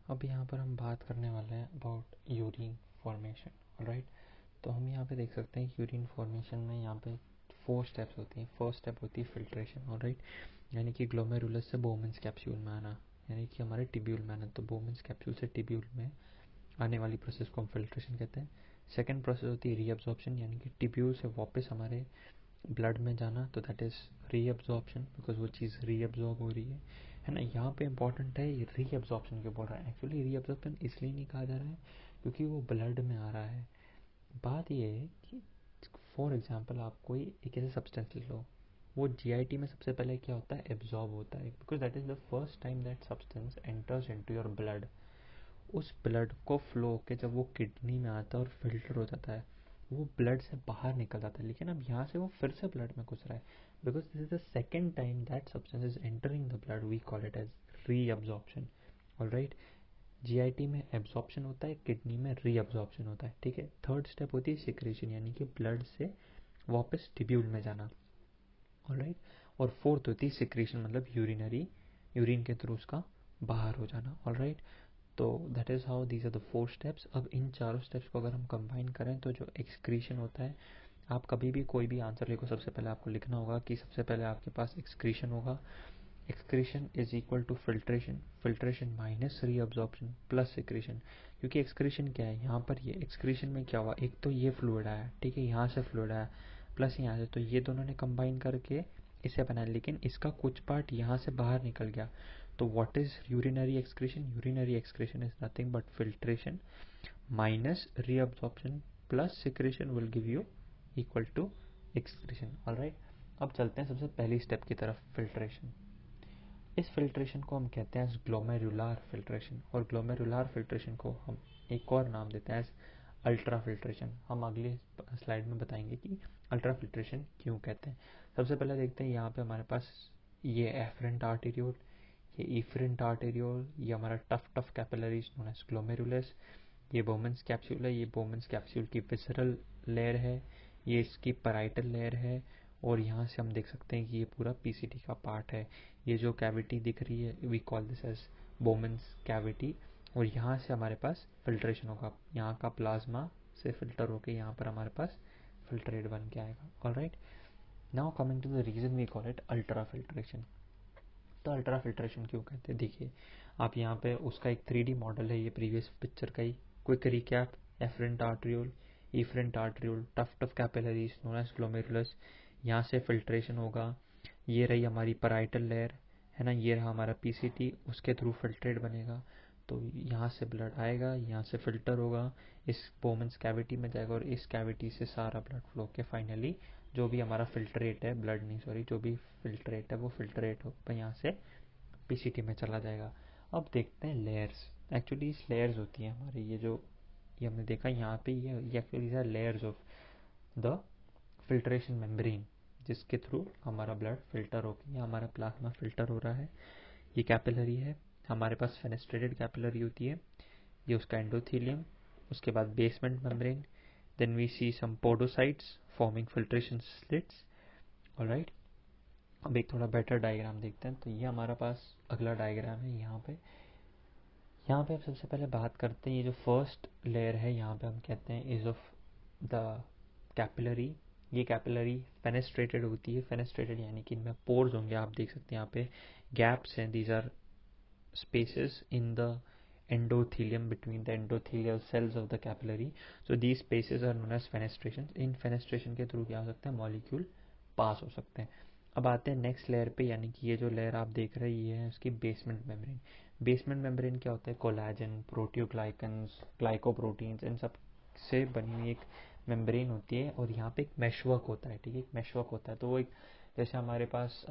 अब यहाँ पर हम बात करने वाले हैं अबाउट यूरिन फॉर्मेशन, राइट। तो हम यहाँ पे देख सकते हैं कि यूरिन फॉर्मेशन में यहाँ पे 4 स्टेप्स होती हैं। फर्स्ट स्टेप होती है फिल्ट्रेशन, राइट, यानी कि ग्लोमेरुलस से बोमेंस कैप्सूल में आना, यानी कि हमारे टिब्यूल में आना। तो बोमेंस कैप्सूल से टिब्यूल में आने वाली प्रोसेस को हम फिल्ट्रेशन कहते हैं। सेकेंड प्रोसेस होती है रीअब्जॉर्प्शन, यानी कि टिब्यूल से वापस हमारे ब्लड में जाना, तो दैट इज रीअब्जॉर्प्शन, बिकॉज वो चीज़ रीअब्जॉर्ब हो रही है ना। यहाँ पे इंपॉर्टेंट है रीअब्जॉर्प्शन क्यों बोल रहा है। एक्चुअली रीअब्जॉर्प्शन इसलिए नहीं कहा जा रहा है क्योंकि वो ब्लड में आ रहा है। बात ये है कि फॉर एग्जाम्पल आप कोई एक ऐसे सब्सटेंस ले लो, वो जीआईटी में सबसे पहले क्या होता है, एब्जॉर्ब होता है, because that is the first time that substance enters into your blood. उस ब्लड को फ्लो होकर जब वो किडनी में आता है और फिल्टर हो जाता है, वो ब्लड से बाहर निकल जाता है। लेकिन अब यहाँ से वो फिर से ब्लड में घुस रहा है, because this is the second time that substance is entering the blood, we call it as reabsorption. Alright, GIT में एब्जॉर्प्शन होता है, किडनी में रीअब्जॉर्प्शन होता है, ठीक है। थर्ड स्टेप होती है सिक्रेशन, यानी कि ब्लड से वापस टिब्यूल में जाना, ऑलराइट। और फोर्थ होती है सिक्रेशन, मतलब यूरिन के थ्रू उसका बाहर हो जाना, ऑलराइट। तो that is how these are the 4 steps. अब इन चारों स्टेप्स को अगर हम कंबाइन करें तो जो एक्सक्रीशन होता है, आप कभी भी कोई भी आंसर लिखो, सबसे पहले आपको लिखना होगा कि सबसे पहले आपके पास एक्सक्रीशन होगा। Excretion is equal to filtration, filtration minus reabsorption plus secretion. क्योंकि एक्सक्रीशन क्या है, यहाँ पर ये एक्सक्रीशन में क्या हुआ, एक तो ये फ्लूइड आया, ठीक है, यहाँ से फ्लूइड आया प्लस यहाँ से, तो ये दोनों ने कंबाइन करके इसे बनाया, लेकिन इसका कुछ पार्ट यहाँ से बाहर निकल गया। तो what is urinary excretion, urinary excretion is nothing but filtration minus reabsorption plus secretion will give you equal to excretion, alright. अब चलते हैं सबसे पहली स्टेप की तरफ, फिल्ट्रेशन। इस फिल्ट्रेशन को हम कहते हैं ग्लोमेरुलार फिल्ट्रेशन, और ग्लोमेरुलार फिल्ट्रेशन को हम एक और नाम देते हैं अल्ट्रा फिल्ट्रेशन। हम अगले स्लाइड में बताएंगे कि अल्ट्रा फिल्ट्रेशन क्यों कहते हैं। सबसे पहले देखते हैं यहाँ पे हमारे पास ये एफरेंट आर्टेरियोल, ये इफरेंट आर्टेरियोल, ये हमारा tuft capillaries known as glomerulus, ये बोमेंस कैप्सूल है, ये बोमेंस कैप्सूल की विसरल लेयर है, ये इसकी पैराइटल लेयर है, और यहाँ से हम देख सकते हैं कि ये पूरा पीसीटी का पार्ट है। ये जो कैविटी दिख रही है we call this as Bowman's cavity, और यहाँ से हमारे पास फिल्ट्रेशन होगा, यहाँ का प्लाज्मा से फिल्टर होकर यहाँ पर हमारे पास फिल्ट्रेट बन के आएगा, alright. Now coming to the reason we call it ultra filtration. तो अल्ट्रा फिल्ट्रेशन क्यों कहते हैं, देखिए आप यहाँ पे उसका एक 3D मॉडल है, ये प्रीवियस पिक्चर का ही quick recap. Afferent arteriole, efferent arteriole, tuft capillaries known as glomerulus, यहाँ से फिल्ट्रेशन होगा। ये रही हमारी पैराइटल लेयर, है ना, ये रहा हमारा पीसीटी, उसके थ्रू फिल्ट्रेट बनेगा। तो यहाँ से ब्लड आएगा, यहाँ से फिल्टर होगा, इस बोमेंस कैविटी में जाएगा, और इस कैविटी से सारा ब्लड फ्लो के फाइनली जो भी हमारा फिल्ट्रेट है, ब्लड नहीं सॉरी, जो भी फिल्ट्रेट है वो फिल्ट्रेट होकर यहाँ से पीसीटी में चला जाएगा। अब देखते हैं लेयर्स। एक्चुअली इस लेयर्स होती हैं हमारी, ये हमने देखा यहाँ पे, ये actually layers of the filtration membrane, जिसके थ्रू हमारा ब्लड फिल्टर होकर या हमारा प्लाज्मा फिल्टर हो रहा है। ये कैपिलरी है, हमारे पास फेनेस्ट्रेटेड कैपिलरी होती है, ये उसका एंडोथेलियम, उसके बाद basement membrane, then we see some podocytes forming filtration slits, alright. अब एक थोड़ा बेटर डायग्राम देखते हैं। तो ये हमारा पास अगला डायग्राम है। यहाँ पे अब सबसे पहले बात करते हैं, ये जो फर्स्ट लेयर है यहाँ पे हम कहते हैं इज ऑफ द कैपिलरी। ये कैपिलरी फेनेस्ट्रेटेड होती है, फेनेस्ट्रेटेड यानी कि इनमें पोर्स होंगे, आप देख सकते हैं यहाँ पे गैप्स हैं, these are spaces in the endothelium between the endothelial cells of the capillary. So these spaces are known as fenestrations. In fenestration के थ्रू क्या हो सकता है, मॉलिक्यूल पास हो सकते हैं। अब आते हैं नेक्स्ट लेयर पे, यानी कि ये जो लेयर आप देख रहे हैं ये है उसकी बेसमेंट मेम्ब्रेन। बेसमेंट मेम्ब्रेन क्या होता है, कोलाजन, प्रोटियोग्लाइकन्स, ग्लाइकोप्रोटीन्स, इन सब से बनी हुई एक मेम्ब्रेन होती है, और यहाँ पे एक मेशवर्क होता है, ठीक है, एक मेशवर्क होता है। तो वो एक जैसे हमारे पास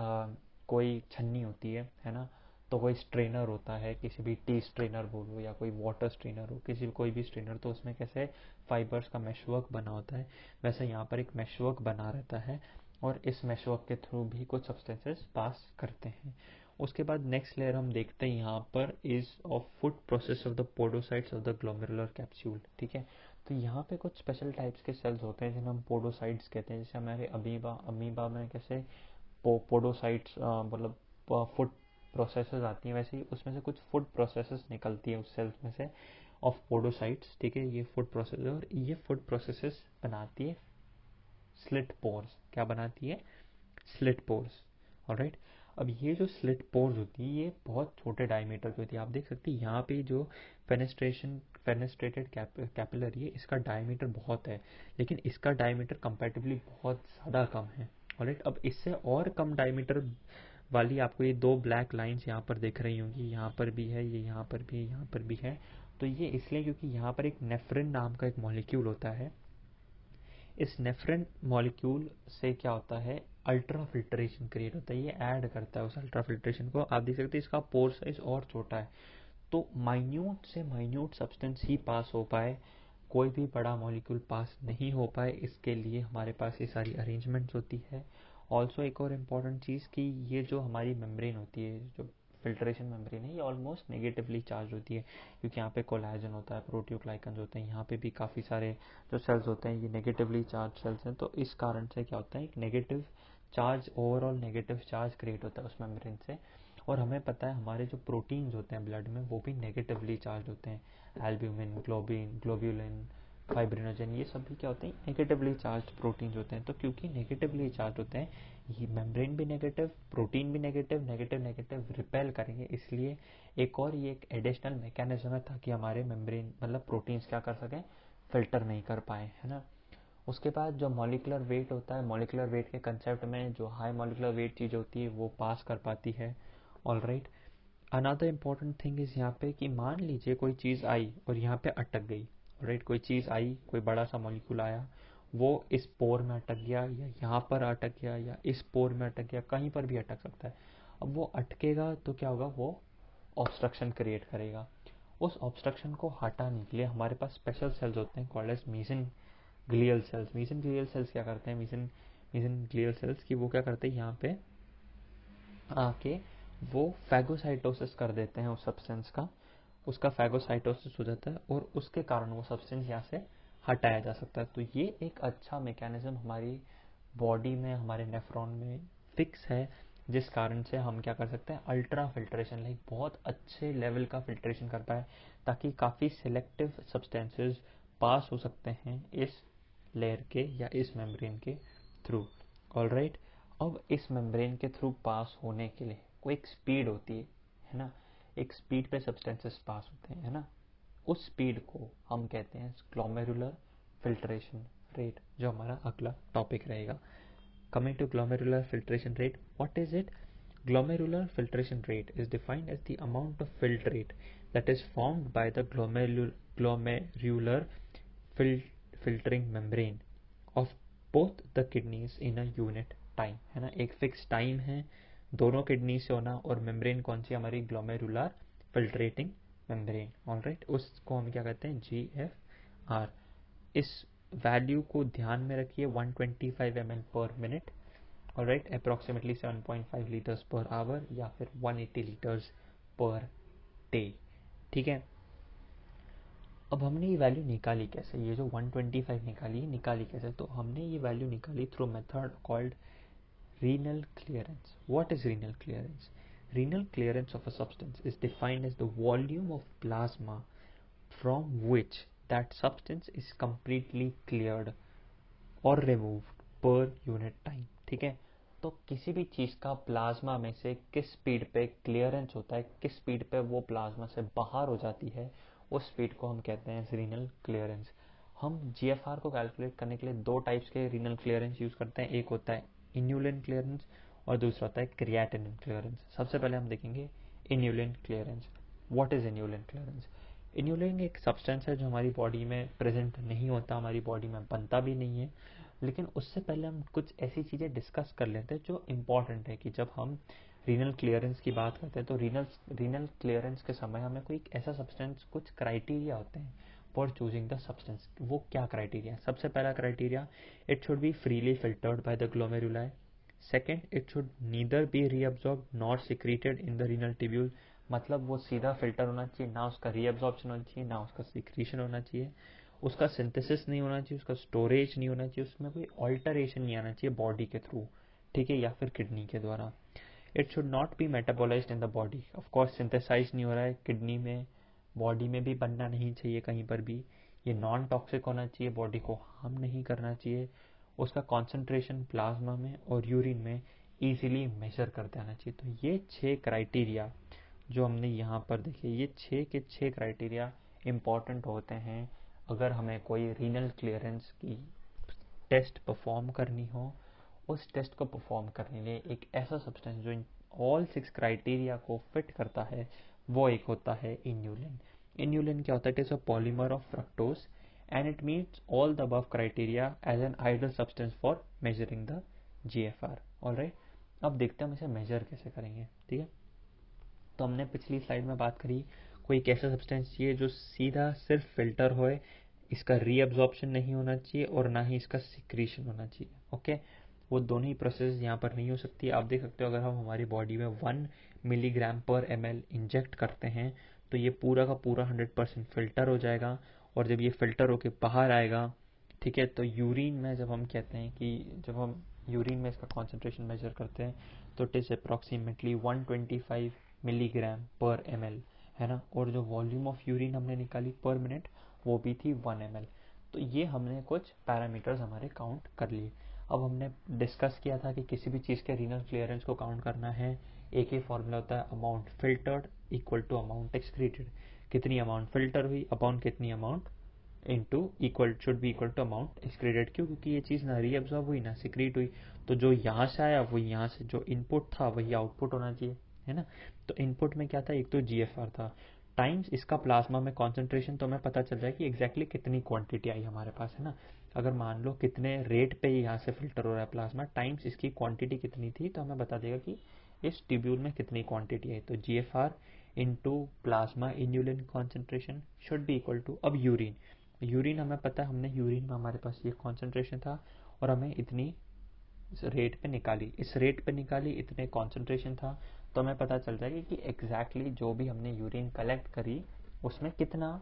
कोई छन्नी होती है ना, तो कोई स्ट्रेनर होता है, किसी भी टी स्ट्रेनर बोलो या कोई वाटर स्ट्रेनर हो, किसी कोई भी स्ट्रेनर, तो उसमें कैसे फाइबर्स का मेशवर्क बना होता है, वैसे यहाँ पर एक मेशवर्क बना रहता है, और इस मेशवर्क के थ्रू भी कुछ सब्सटेंसेस पास करते हैं। उसके बाद नेक्स्ट लेयर हम देखते हैं यहाँ पर is of food process of the podocytes of the glomerular capsule, ठीक है। तो यहाँ पे कुछ स्पेशल टाइप्स के सेल्स होते हैं जिन्हें हम पोडोसाइट्स कहते हैं। जैसे हमारे अमीबा में कैसे पोडोसाइट्स मतलब फूड प्रोसेसेस आती हैं, वैसे ही उसमें से कुछ फूड प्रोसेसेस निकलती है उस सेल्स में से ऑफ पोडोसाइट्स, ठीक है। ये फूड प्रोसेस और ये फूड प्रोसेसेस बनाती है स्लिट पोर्स। क्या बनाती है? Slit pores. ऑलराइट। अब ये जो स्लिट पोर्स होती है ये बहुत छोटे डायमीटर की होती है। आप देख सकते हैं यहाँ पे जो फेनेस्ट्रेटेड कैपिलरी है इसका डायमीटर बहुत है, लेकिन इसका डायमीटर कंपैरेटिवली बहुत ज़्यादा कम है। ऑलराइट। अब इससे और कम डायमीटर वाली आपको ये दो ब्लैक लाइंस यहाँ पर दिख रही होंगी, यहाँ पर भी है, ये यहाँ पर भी, यहाँ पर भी है। तो ये इसलिए क्योंकि यहाँ पर एक नेफ्रिन नाम का एक मॉलिक्यूल होता है। इस नेफ्रिन मॉलिक्यूल से क्या होता है, अल्ट्रा फिल्ट्रेशन क्रिएट होता है, ये ऐड करता है उस अल्ट्रा फिल्ट्रेशन को। आप देख सकते हैं इसका पोर साइज और छोटा है, तो माइन्यूट से माइन्यूट सब्सटेंस ही पास हो पाए, कोई भी बड़ा मॉलिक्यूल पास नहीं हो पाए, इसके लिए हमारे पास ये सारी अरेंजमेंट्स होती है। ऑल्सो एक और इम्पॉर्टेंट चीज़ कि ये जो हमारी मेम्ब्रेन होती है, जो फिल्ट्रेशन मेम्ब्रेन है, ये ऑलमोस्ट नेगेटिवली चार्ज होती है, क्योंकि यहाँ पे कोलाजन होता है, प्रोटियोग्लाइकन्स होते हैं, यहाँ पे भी काफ़ी सारे जो सेल्स होते हैं ये नेगेटिवली चार्ज सेल्स हैं। तो इस कारण से क्या होता है, एक negative charge, overall negative charge create होता है उस मेम्ब्रेन से। और हमें पता है हमारे जो प्रोटीन्स होते हैं ब्लड में वो भी नेगेटिवली चार्ज होते हैं, एल्ब्यूमिन, ग्लोब्यूलिन, फाइब्रिनोजन, ये सब भी क्या होते हैं, नेगेटिवली चार्ज प्रोटीन्स होते हैं। तो क्योंकि नेगेटिवली चार्ज होते हैं, ये मेम्ब्रेन भी नेगेटिव, प्रोटीन भी नेगेटिव, नेगेटिव नेगेटिव रिपेल करेंगे, इसलिए एक और ये एक एडिशनल मैकेनिज्म है ताकि हमारे मेम्ब्रेन मतलब प्रोटीन्स क्या कर सकें, फिल्टर नहीं कर पाए, है ना। उसके बाद जो मॉलिकुलर वेट होता है, मॉलिकुलर वेट के कंसेप्ट में जो हाई मॉलिकुलर वेट चीज़ होती है वो पास कर पाती है। Alright. Another important thing is यहाँ पे कि मान लीजिए कोई चीज़ आई और यहाँ पे अटक गई। राइट। कोई चीज़ आई, कोई बड़ा सा मॉलिक्यूल आया, वो इस पोर में अटक गया या यहाँ पर अटक गया या इस पोर में अटक गया, कहीं पर भी अटक सकता है। अब वो अटकेगा तो क्या होगा, वो ऑब्स्ट्रक्शन क्रिएट करेगा। उस ऑब्स्ट्रक्शन को हटाने के लिए हमारे पास स्पेशल सेल्स होते हैं कॉल्ड एज मीसेनग्लियल सेल्स। मीसेनग्लियल सेल्स क्या करते हैं, मीसेनग्लियल सेल्स की वो क्या करते हैं, यहाँ पे आके वो फैगोसाइटोसिस कर देते हैं उस सब्सटेंस का, उसका फैगोसाइटोसिस हो जाता है और उसके कारण वो सब्सटेंस यहाँ से हटाया जा सकता है। तो ये एक अच्छा मैकेनिज्म हमारी बॉडी में, हमारे नेफ्रॉन में फिक्स है, जिस कारण से हम क्या कर सकते हैं, अल्ट्रा फिल्ट्रेशन, लाइक बहुत अच्छे लेवल का फिल्ट्रेशन कर पाए, ताकि काफ़ी सिलेक्टिव सब्सटेंसेस पास हो सकते हैं इस लेयर के या इस मेम्ब्रेन के थ्रू। ऑलराइट। अब इस मेम्ब्रेन के थ्रू पास होने के लिए कोई एक स्पीड होती है ना, एक स्पीड पे सब्सटेंसेस पास होते हैं, है ना। उस स्पीड को हम कहते हैं ग्लोमेरुलर फिल्ट्रेशन रेट, जो हमारा अगला टॉपिक रहेगा। Coming to glomerular filtration rate, what is it? Glomerular filtration rate is defined as the amount of filtrate that is formed by the glomerular filtering membrane of both the kidneys in a unit time, है ना। एक fix time है दोनों kidney से होना, और membrane कौन सी, हमारी ग्लोमेरुलर फिल्ट्रेटिंग मेम्ब्रेन। ऑलराइट। उसको हम क्या कहते हैं, GFR। इस वैल्यू को ध्यान में रखिए, 125 ml per minute, alright, approximately 7.5 litres per hour या फिर 180 लीटर्स पर डे, ठीक है। अब हमने ये वैल्यू निकाली कैसे, ये जो 125 निकाली कैसे, तो हमने ये वैल्यू निकाली through method called renal clearance. What is renal clearance? Renal clearance of a substance is defined as the volume of plasma from which that substance is completely cleared or removed per unit time, ठीक है। तो किसी भी चीज़ का plasma में से किस speed पे क्लियरेंस होता है, किस स्पीड पे वो प्लाज्मा से बाहर हो जाती है, उस स्पीड को हम कहते हैं रीनल क्लियरेंस। हम GFR को कैलकुलेट करने के लिए दो टाइप्स के रीनल क्लियरेंस यूज़ करते हैं, एक होता है इन्यूलिन क्लियरेंस और दूसरा होता है क्रिएटिनिन क्लियरेंस। सबसे पहले हम देखेंगे inulin clearance. What is inulin clearance? Inulin एक सब्सटेंस है जो हमारी बॉडी में प्रेजेंट नहीं होता, हमारी बॉडी में बनता भी नहीं है, लेकिन उससे पहले हम कुछ ऐसी चीज़ें डिस्कस कर लेते हैं जो इम्पॉर्टेंट है कि जब हम रीनल क्लियरेंस की बात करते हैं तो रीनल क्लियरेंस के समय हमें कोई ऐसा सब्सटेंस, कुछ क्राइटेरिया होते हैं फॉर चूजिंग द सब्सटेंस। वो क्या क्राइटेरिया? सबसे पहला criteria, it should be freely filtered by the glomeruli. Second, it should neither be reabsorb nor secreted in the renal tubule, मतलब वो सीधा फिल्टर होना चाहिए, ना उसका रीअब्जॉर्प्शन होना चाहिए, ना उसका सिक्रीशन होना चाहिए, उसका सिंथेसिस नहीं होना चाहिए, उसका स्टोरेज नहीं होना चाहिए, उसमें कोई ऑल्टरेशन नहीं आना चाहिए बॉडी के थ्रू, ठीक है, या फिर किडनी के द्वारा। It should not be metabolised in the body. Of course synthesise नहीं हो रहा है किडनी में, बॉडी में भी बनना नहीं चाहिए कहीं पर भी. ये नॉन टॉक्सिक होना चाहिए, बॉडी को हार्म नहीं करना चाहिए. उसका कॉन्सेंट्रेशन प्लाज्मा में और यूरिन में इजीली मेजर करते आना चाहिए. तो ये 6 क्राइटेरिया जो हमने यहाँ पर देखे, ये 6 के 6 क्राइटेरिया इम्पॉर्टेंट होते हैं अगर हमें कोई रीनल क्लियरेंस की टेस्ट परफॉर्म करनी हो. उस टेस्ट को परफॉर्म करने लिए एक ऐसा सब्सटेंस जो इन ऑल 6 क्राइटेरिया को फिट करता है वो एक होता है इन्यूलिन. इन्यूलिन क्या होता है? It is a polymer of fructose and it meets all the above criteria as an ideal substance for measuring the GFR. Alright, अब देखते हैं हम इसे मेजर कैसे करेंगे. ठीक है, तो हमने पिछली स्लाइड में बात करी कोई एक ऐसा सब्सटेंस चाहिए जो सीधा सिर्फ फिल्टर होए, इसका रीअब्जॉर्प्शन नहीं होना चाहिए और ना ही इसका सिक्रीशन होना चाहिए. ओके, वो दोनों ही प्रोसेस यहाँ पर नहीं हो सकती. आप देख सकते हो अगर हम हमारी बॉडी में 1 मिलीग्राम पर ml इंजेक्ट करते हैं तो ये पूरा का पूरा 100% फिल्टर हो जाएगा. और जब ये फिल्टर होके बाहर आएगा, ठीक है, तो यूरिन में जब हम कहते हैं कि जब हम यूरिन में इसका कॉन्सेंट्रेशन मेजर करते हैं तो इट इज अप्रॉक्सीमेटली 125 मिलीग्राम पर ml, है ना. और जो वॉल्यूम ऑफ यूरिन हमने निकाली पर मिनट वो भी थी 1 ml. तो ये हमने कुछ पैरामीटर्स हमारे काउंट कर लिए. अब हमने डिस्कस किया था कि किसी भी चीज़ के रीनल क्लियरेंस को काउंट करना है, एक ही फॉर्मूला होता है amount filtered equal to amount excreted. कितनी अमाउंट फिल्टर हुई अपॉन कितनी amount into equal should be equal to amount excreted. क्यों? क्योंकि ये चीज़ ना रीअब्जॉर्ब हुई ना सिक्रीट हुई. तो जो यहाँ से आया वो यहाँ से जो इनपुट था वही आउटपुट होना चाहिए, है ना. तो इनपुट में क्या था? एक तो GFR था टाइम्स इसका प्लाज्मा में कॉन्सेंट्रेशन. तो हमें पता चल जाए कि एग्जैक्टली कितनी क्वांटिटी आई हमारे पास, है ना. अगर मान लो कितने रेट पे यहाँ से फिल्टर हो रहा है प्लाज्मा टाइम्स इसकी क्वांटिटी कितनी थी तो हमें बता देगा कि इस ट्यूब्यूल में कितनी क्वांटिटी है. तो GFR into plasma inulin concentration should be equal to, अब यूरिन हमें पता है, हमने यूरिन में हमारे पास ये कॉन्सेंट्रेशन था और हमें इतनी रेट पे निकाली, इस रेट पे निकाली, इतने कॉन्सेंट्रेशन था. तो हमें पता चल जाएगा कि एग्जैक्टली जो भी हमने यूरिन कलेक्ट करी उसमें कितना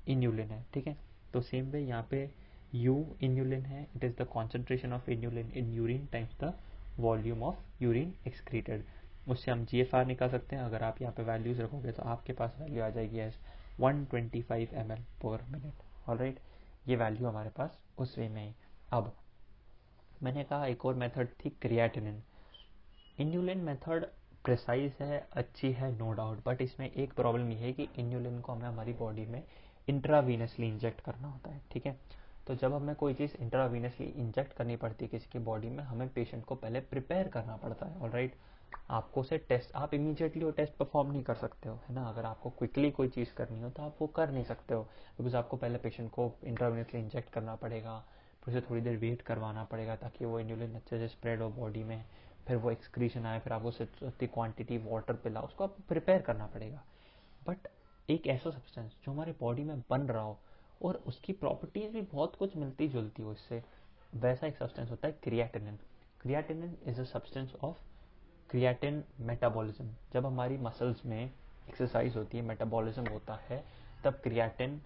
इन्यूलिन है. ठीक है, तो सेम वे यहाँ पे U इन्यूलिन है. It is the concentration of inulin in urine times the volume of urine excreted. उससे हम GFR निकाल सकते हैं. अगर आप यहाँ पे वैल्यूज रखोगे तो आपके पास वैल्यू आ जाएगी as 125 ml per minute. Alright, ये वैल्यू हमारे पास उस वे में है. अब मैंने कहा एक और मेथड थी क्रिएटिनिन. इन्यूलिन मेथड प्रिसाइज है, अच्छी है, नो डाउट. बट इसमें एक प्रॉब्लम ये है कि इन्यूलिन को हमें हमारी बॉडी में इंट्रावीनसली इंजेक्ट करना होता है. ठीक है, तो जब हमें कोई चीज़ इंट्रावीनसली इंजेक्ट करनी पड़ती है किसी की बॉडी में, हमें पेशेंट को पहले प्रिपेयर करना पड़ता है. ऑलराइट, आपको से टेस्ट, आप इमीडिएटली वो टेस्ट परफॉर्म नहीं कर सकते हो, है ना. अगर आपको क्विकली कोई चीज़ करनी हो तो आप वो कर नहीं सकते हो, बिकॉज आपको पहले पेशेंट को इंट्रावीनसली इंजेक्ट करना पड़ेगा, फिर उसे थोड़ी देर वेट करवाना पड़ेगा ताकि वो इन्यूलिन अच्छे से स्प्रेड हो बॉडी में, फिर वो एक्सक्रीशन आए, फिर आपको उतनी क्वांटिटी वाटर पिलाओ, उसको आप प्रिपेयर करना पड़ेगा. बट एक ऐसा सब्सटेंस जो हमारे बॉडी में बन रहा हो और उसकी प्रॉपर्टीज भी बहुत कुछ मिलती जुलती हो इससे, वैसा एक सब्सटेंस होता है creatinine. Creatinine is a substance of creatine metabolism. जब हमारी मसल्स में एक्सरसाइज होती है, मेटाबॉलिज्म होता है, तब क्रिएटिन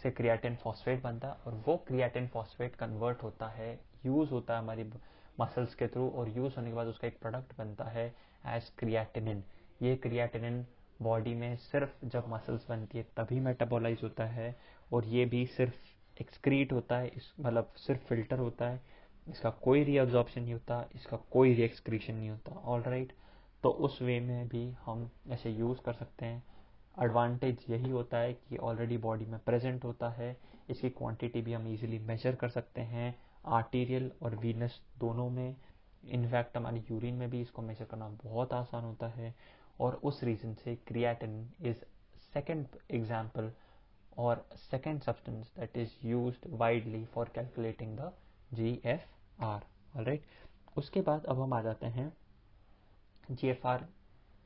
से क्रिएटिन फॉस्फेट बनता है और वो क्रिएटिन फॉस्फेट कन्वर्ट होता है, यूज होता है हमारी मसल्स के थ्रू, और यूज होने के बाद उसका एक प्रोडक्ट बनता है एज क्रिएटिनिन. ये क्रिएटिनिन बॉडी में सिर्फ जब मसल्स बनती है तभी मेटाबोलाइज होता है, और ये भी सिर्फ एक्सक्रीट होता है, मतलब सिर्फ फिल्टर होता है. इसका कोई रीअब्जॉर्प्शन नहीं होता, इसका कोई रीएक्सक्रीशन नहीं होता. ऑलराइट, तो उस वे में भी हम ऐसे यूज़ कर सकते हैं. एडवांटेज यही होता है कि ऑलरेडी बॉडी में प्रेजेंट होता है, इसकी क्वांटिटी भी हम इजीली मेजर कर सकते हैं आर्टीरियल और वीनस दोनों में. इनफैक्ट हमारी यूरिन में भी इसको मेजर करना बहुत आसान होता है, और उस रीज़न से क्रिएटिनिन इज सेकेंड एग्जाम्पल और second substance that is used widely for calculating the GFR. Alright, उसके बाद अब हम आ जाते हैं GFR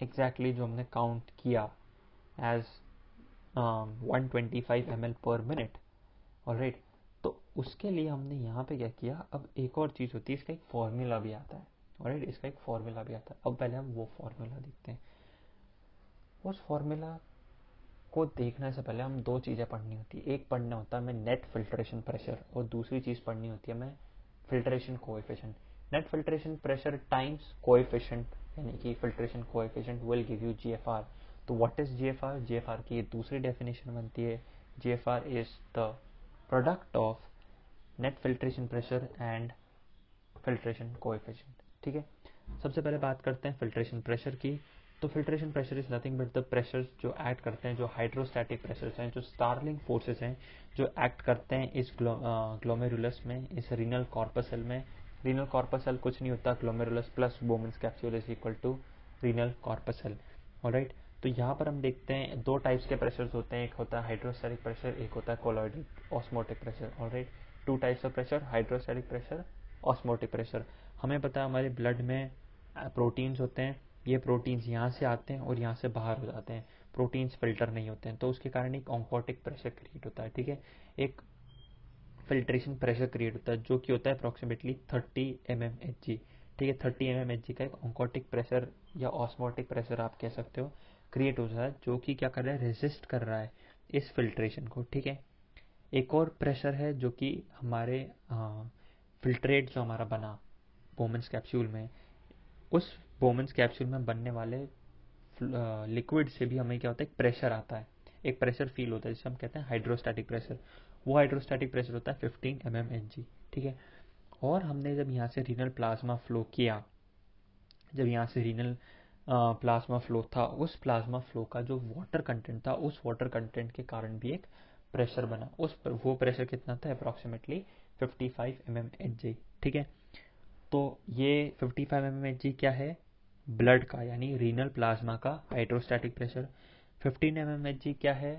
exactly जो हमने काउंट किया as 125 ml per minute. Alright, तो उसके लिए हमने यहाँ पे क्या किया, अब एक और चीज़ होती है, इसका एक फॉर्मूला भी आता है. Alright, इसका एक फॉर्मूला भी आता है. अब पहले हम वो फॉर्मूला देखते हैं. उस फॉर्मूला को देखने से पहले हम दो चीज़ें पढ़नी होती है. एक पढ़ना होता है हमें नेट फिल्ट्रेशन प्रेशर, और दूसरी चीज़ पढ़नी होती है हमें filtration coefficient. Net filtration pressure times coefficient यानी कि filtration coefficient will give you GFR। तो व्हाट इज GFR? GFR की ये दूसरी डेफिनेशन बनती है, GFR is the product of net filtration pressure and filtration coefficient. ठीक है, सबसे पहले बात करते हैं फिल्ट्रेशन प्रेशर की। तो filtration pressure is nothing but the pressure जो एक्ट करते हैं, जो हाइड्रोस्टैटिक प्रेशर्स हैं, जो स्टार्लिंग फोर्सेस हैं, जो एक्ट करते हैं इस ग्लोमेरुलस में, इस रीनल कॉर्पसल में। रीनल कॉर्पसल कुछ नहीं होता, glomerulus plus Bowman's capsule is equal to renal corpuscle. Alright, तो यहाँ पर हम देखते हैं दो टाइप्स के प्रेशर्स होते हैं, एक होता है हाइड्रोस्टैटिक प्रेशर, एक होता है colloidal osmotic pressure. Alright, two types of pressure, hydrostatic pressure, osmotic pressure. हमें पता है हमारे ब्लड में प्रोटीन्स होते हैं, ये प्रोटीन्स यहाँ से आते हैं और यहाँ से बाहर हो जाते हैं, प्रोटीन्स फिल्टर नहीं होते हैं, तो उसके कारण एक ऑन्कोटिक प्रेशर क्रिएट होता है। ठीक है, एक फिल्ट्रेशन प्रेशर क्रिएट होता है जो कि होता है अप्रॉक्सीमेटली 30 mmHg। ठीक है, 30 mmHg का एक ऑन्कोटिक प्रेशर या ऑस्मोटिक प्रेशर आप कह सकते हो क्रिएट हो रहा है, जो कि क्या कर रहा है, रेजिस्ट कर रहा है इस फिल्ट्रेशन को। ठीक है, एक और प्रेशर है जो कि हमारे फिल्ट्रेट जो हमारा बना बोमेन्स कैप्सूल में, उस बोमेन्स कैप्सूल में बनने वाले लिक्विड से भी हमें क्या होता है, एक प्रेशर आता है, एक प्रेशर फील होता है जिसे हम कहते हैं हाइड्रोस्टैटिक प्रेशर। वो हाइड्रोस्टैटिक प्रेशर होता है 15 mmHg। ठीक है, और हमने जब यहाँ से रीनल प्लाज्मा फ्लो किया, जब यहाँ से रीनल प्लाज्मा फ्लो था, उस प्लाज्मा फ्लो का जो वाटर कंटेंट था, उस वाटर कंटेंट के कारण भी एक प्रेशर बना। वो प्रेशर कितना था, अप्रॉक्सीमेटली 55 mmHg। ठीक है, तो ये 55 mmHg क्या है, ब्लड का यानी रीनल प्लाज्मा का हाइड्रोस्टैटिक प्रेशर। 15 mmHg क्या है,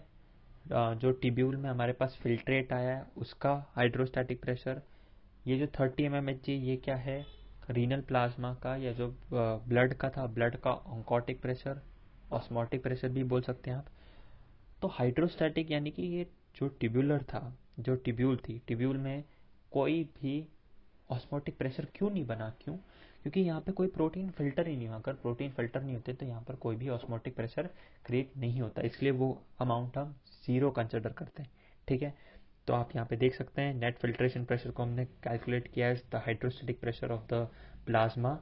जो टिब्यूल में हमारे पास फिल्ट्रेट आया है उसका हाइड्रोस्टैटिक प्रेशर। ये जो 30 mmHg ये क्या है, रीनल प्लाज्मा का या जो ब्लड का था, ब्लड का ऑन्कोटिक प्रेशर, ऑस्मोटिक प्रेशर भी बोल सकते हैं आप। तो हाइड्रोस्टैटिक यानी कि ये जो टिब्यूलर था, जो टिब्यूल थी, टिब्यूल में कोई भी ऑस्मोटिक प्रेशर क्यों नहीं बना, क्यों? क्योंकि यहाँ पे कोई प्रोटीन फिल्टर ही नहीं हुआ। अगर प्रोटीन फिल्टर नहीं होते तो यहाँ पर कोई भी ऑस्मोटिक प्रेशर क्रिएट नहीं होता, इसलिए वो अमाउंट हम 0 कंसिडर करते हैं। ठीक है, तो आप यहाँ पे देख सकते हैं नेट फिल्ट्रेशन प्रेशर को हमने कैलकुलेट किया है the hydrostatic pressure of the plasma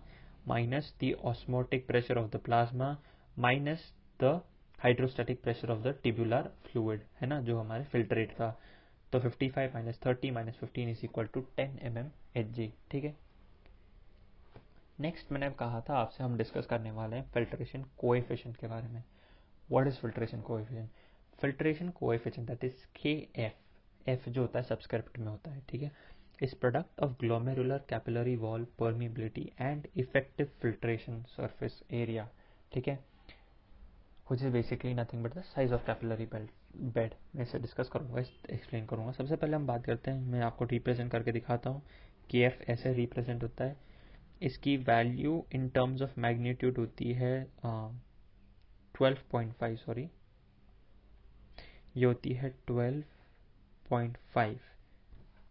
minus the osmotic pressure of the plasma minus the hydrostatic pressure of the tubular fluid, है ना, जो हमारे फिल्ट्रेट था। तो 55 minus 30 minus 15 is equal to 10 mmHg। ठीक है, नेक्स्ट मैंने कहा था आपसे हम डिस्कस करने वाले हैं फिल्ट्रेशन कोएफिशिएंट के बारे में। What is filtration coefficient? Filtration coefficient that is KF, F जो होता है सबस्क्रिप्ट में होता है। ठीक है, is product of glomerular capillary wall permeability and effective filtration surface area. ठीक है, which is basically nothing but the size of capillary bed। मैं इसे डिस्कस करूंगा, एक्सप्लेन करूंगा। सबसे पहले हम बात करते हैं, मैं आपको रिप्रेजेंट करके दिखाता हूँ कि एफ ऐसे रिप्रेजेंट होता है। इसकी value in terms of magnitude होती है 12.5, सॉरी ये होती है 12.5।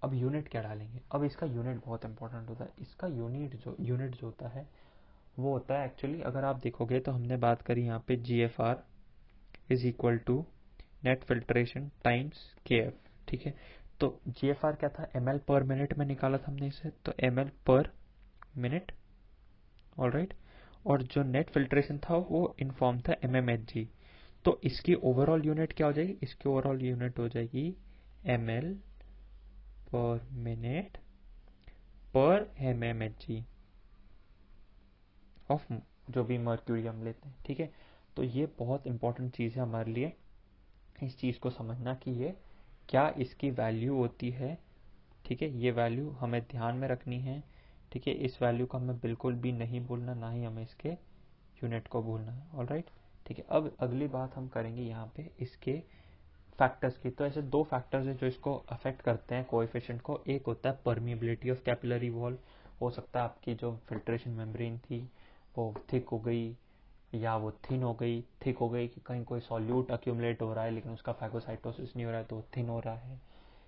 अब यूनिट क्या डालेंगे, अब इसका यूनिट बहुत इंपॉर्टेंट होता है। इसका यूनिट जो होता है वो होता है एक्चुअली, अगर आप देखोगे तो हमने बात करी यहाँ पे GFR is equal to net filtration times KF। ठीक है, तो GFR क्या था, ml पर मिनट में निकाला था हमने इसे, तो ml पर मिनट। ऑलराइट, और जो नेट फिल्ट्रेशन था वो इनफॉर्म था mmHg। तो इसकी ओवरऑल यूनिट क्या हो जाएगी, इसकी ओवरऑल यूनिट हो जाएगी ml पर मिनट पर mmHg ऑफ जो भी मर्क्यूरी हम लेते हैं। ठीक है, तो ये बहुत इंपॉर्टेंट चीज़ है हमारे लिए, इस चीज़ को समझना कि ये क्या इसकी वैल्यू होती है। ठीक है, ये वैल्यू हमें ध्यान में रखनी है। ठीक है, इस वैल्यू को हमें बिल्कुल भी नहीं भूलना, ना ही हमें इसके यूनिट को भूलना है। ऑलराइट, ठीक है, अब अगली बात हम करेंगे यहाँ पे इसके फैक्टर्स की। तो ऐसे दो फैक्टर्स हैं जो इसको अफेक्ट करते हैं कोएफिशिएंट को। एक होता है परमिबिलिटी ऑफ कैपिलरी वॉल, हो सकता है आपकी जो फिल्ट्रेशन मेम्ब्रेन थी वो थिक हो गई या वो थिन हो गई, थिक हो गई कि कहीं कोई सॉल्यूट अक्यूमुलेट हो रहा है लेकिन उसका फैगोसाइटोसिस नहीं हो रहा है तो वो थिन हो रहा है।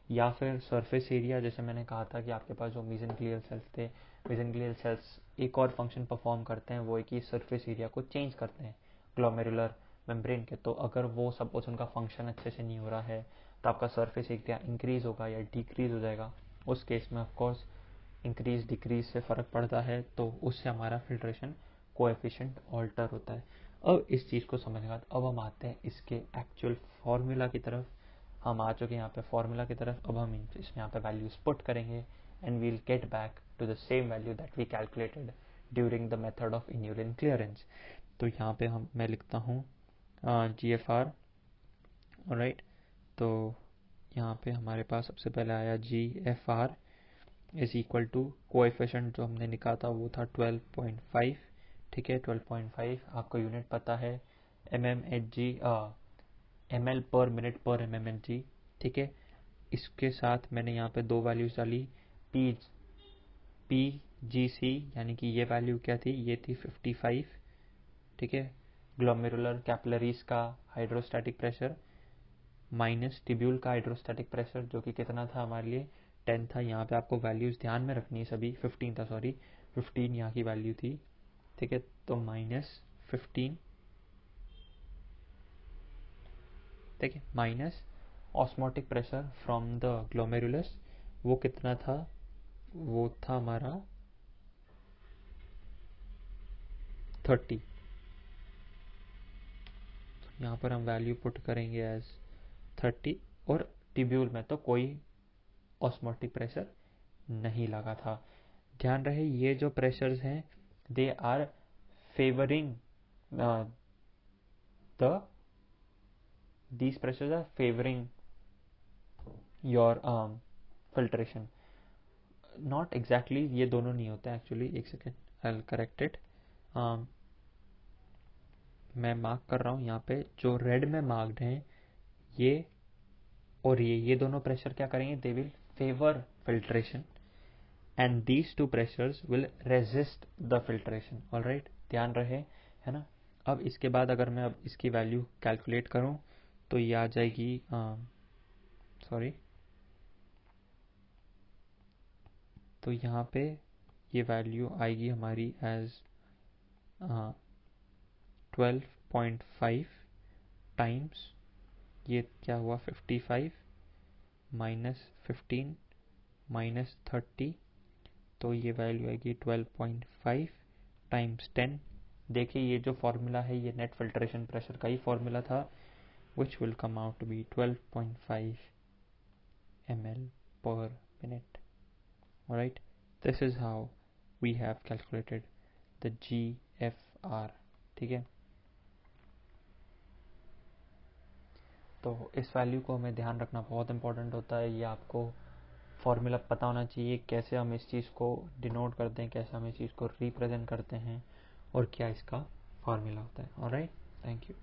या फिर सरफेस एरिया, जैसे मैंने कहा था कि आपके पास जो मेसेंक्लियल सेल्स थे, मेसेंक्लियल सेल्स एक और फंक्शन परफॉर्म करते हैं, वो है कि सरफेस एरिया को चेंज करते हैं ग्लोमेरुलर मेम्ब्रेन के। तो अगर वो सपोज उनका फंक्शन अच्छे से नहीं हो रहा है तो आपका सरफेस एरिया इंक्रीज होगा या डिक्रीज हो जाएगा। उस केस में ऑफकोर्स इंक्रीज डिक्रीज से फ़र्क पड़ता है, तो उससे हमारा फिल्ट्रेशन कोएफिशिएंट ऑल्टर होता है। अब इस चीज़ को समझने के बाद अब हम आते हैं इसके एक्चुअल फॉर्मूला की तरफ। हम आ चुके हैं यहाँ पे फॉर्मूला की तरफ। अब हम इसमें यहाँ पे वैल्यूज पुट करेंगे and we'll get back to the same value that we calculated during the method of inulin clearance. तो यहाँ पे मैं लिखता हूँ GFR, राइट। तो यहाँ पे हमारे पास सबसे पहले आया GFR is equal to coefficient जो हमने निकाला था वो था 12.5, ठीक है। 12.5 आपको यूनिट पता है ml पर मिनट पर mmHg, ठीक है। इसके साथ मैंने यहाँ पे दो वैल्यूज डाली, PGC यानी कि ये वैल्यू क्या थी, ये थी 55, ठीक है, ग्लोमेरुलर कैपिलरीज का हाइड्रोस्टैटिक प्रेशर, माइनस टिब्यूल का हाइड्रोस्टैटिक प्रेशर जो कि कितना था हमारे लिए 10 था। यहाँ पे आपको वैल्यूज ध्यान में रखनी है सभी, 15 था, सॉरी 15 यहाँ की वैल्यू थी, ठीक है। तो -15, ठीक है, minus osmotic pressure from the glomerulus, वो कितना था, वो था हमारा 30। तो यहाँ पर हम वैल्यू पुट करेंगे एज 30, और टिब्यूल में तो कोई ऑस्मोटिक प्रेशर नहीं लगा था। ध्यान रहे ये जो प्रेशर्स हैं they are favouring these pressures are favoring your filtration, not exactly, ये दोनों नहीं होता एक्चुअली। एक सेकेंड, I'll correct it। मैं मार्क कर रहा हूँ यहाँ पे जो रेड में मार्क्ड हैं ये और ये दोनों प्रेशर क्या करेंगे, they will favour filtration and these two pressures will resist the filtration. Alright, ध्यान रहे, है ना। अब इसके बाद अगर मैं अब इसकी वैल्यू कैलकुलेट करूं तो ये आ जाएगी, सॉरी, तो यहाँ पे ये वैल्यू आएगी हमारी एज 12.5 टाइम्स, ये क्या हुआ 55 माइनस 15 माइनस 30, तो ये वैल्यू आएगी 12.5 टाइम्स 10। देखिए ये जो फॉर्मूला है ये नेट फिल्ट्रेशन प्रेशर का ही फॉर्मूला था, which will come out to be 12.5 ml per minute. Alright, this is how we have calculated the GFR, ठीक है। तो इस वैल्यू को हमें ध्यान रखना बहुत इंपॉर्टेंट होता है। ये आपको फॉर्मूला पता होना चाहिए, कैसे हम इस चीज़ को डिनोट करते हैं, कैसे हम इस चीज़ को रिप्रेजेंट करते हैं और क्या इसका फॉर्मूला होता है। Alright, thank you.